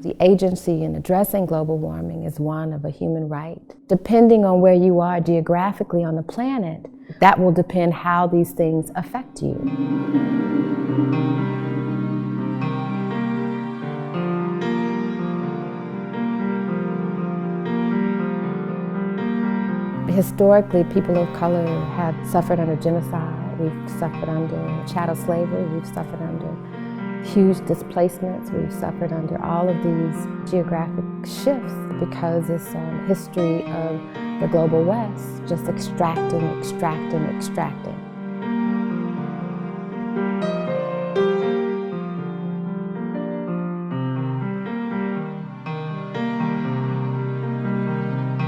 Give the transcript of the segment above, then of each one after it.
The agency in addressing global warming is one of a human right. Depending on where you are geographically on the planet, that will depend how these things affect you. Historically, people of color have suffered under genocide. We've suffered under chattel slavery. We've suffered under huge displacements. We've suffered under all of these geographic shifts because it's a history of the global West just extracting.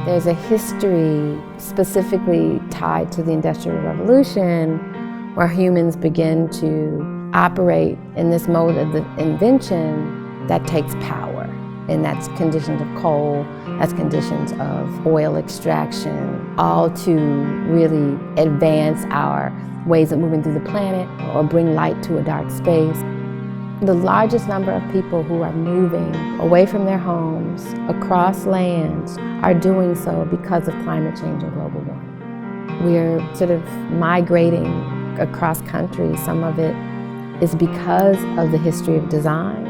There's a history specifically tied to the Industrial Revolution where humans begin to operate in this mode of the invention that takes power. And that's conditions of coal, that's conditions of oil extraction, all to really advance our ways of moving through the planet or bring light to a dark space. The largest number of people who are moving away from their homes, across lands, are doing so because of climate change and global warming. We're sort of migrating across countries. Some of it is because of the history of design,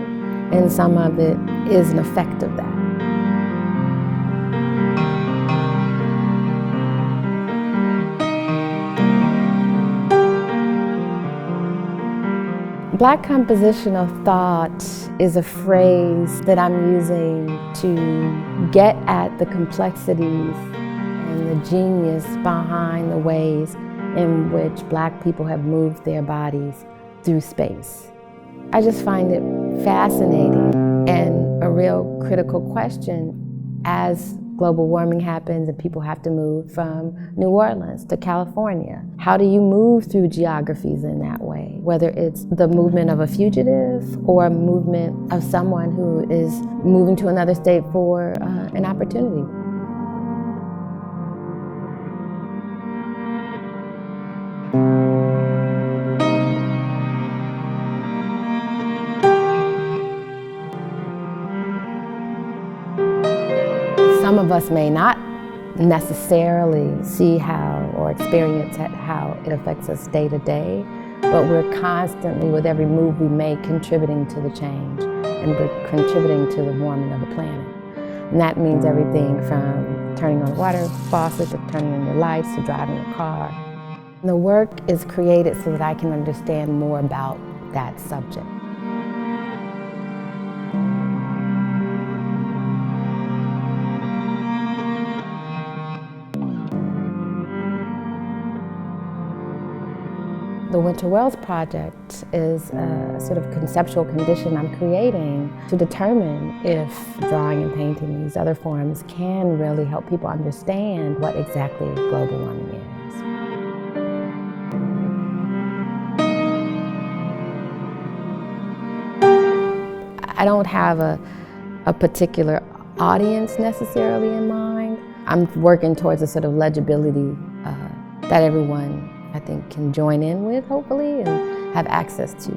and some of it is an effect of that. Black compositional thought is a phrase that I'm using to get at the complexities and the genius behind the ways in which Black people have moved their bodies through space. I just find it fascinating and a real critical question as global warming happens and people have to move from New Orleans to California. How do you move through geographies in that way? Whether it's the movement of a fugitive or a movement of someone who is moving to another state for an opportunity. Some of us may not necessarily see how or experience how it affects us day to day, but we're constantly, with every move we make, contributing to the change and we're contributing to the warming of the planet. And that means everything from turning on the water faucet to turning on your lights to driving a car. And the work is created so that I can understand more about that subject. The Wynter-Wells project is a sort of conceptual condition I'm creating to determine if drawing and painting, these other forms, can really help people understand what exactly global warming is. I don't have a particular audience necessarily in mind. I'm working towards a sort of legibility that everyone, I think, can join in with, hopefully, and have access to.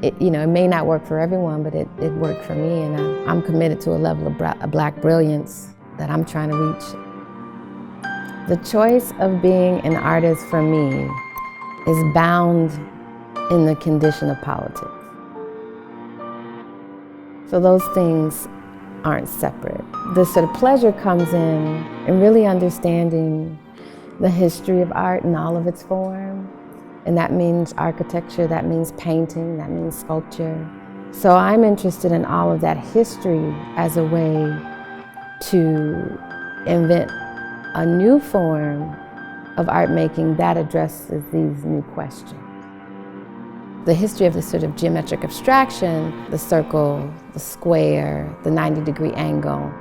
It may not work for everyone, but it worked for me, and I'm committed to a level of Black brilliance that I'm trying to reach. The choice of being an artist for me is bound in the condition of politics. So those things aren't separate. This sort of pleasure comes in really understanding the history of art in all of its form. And that means architecture, that means painting, that means sculpture. So I'm interested in all of that history as a way to invent a new form of art making that addresses these new questions. The history of this sort of geometric abstraction, the circle, the square, the 90-degree angle,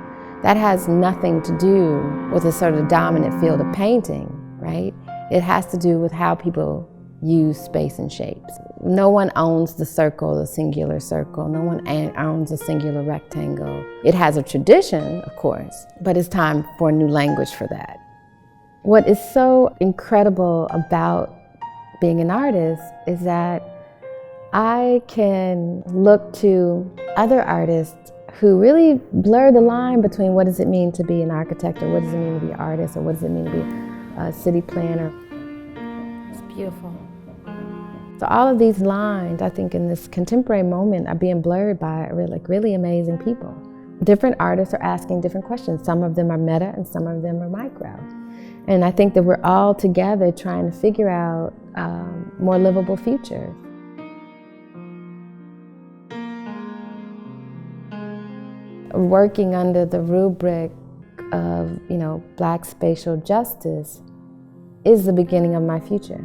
that has nothing to do with a sort of dominant field of painting, right? It has to do with how people use space and shapes. No one owns the circle, the singular circle. No one owns a singular rectangle. It has a tradition, of course, but it's time for a new language for that. What is so incredible about being an artist is that I can look to other artists who really blur the line between what does it mean to be an architect, or what does it mean to be an artist, or what does it mean to be a city planner. It's beautiful. So all of these lines, I think, in this contemporary moment are being blurred by really amazing people. Different artists are asking different questions. Some of them are meta and some of them are micro. And I think that we're all together trying to figure out more livable futures. Working under the rubric of, Black spatial justice is the beginning of my future.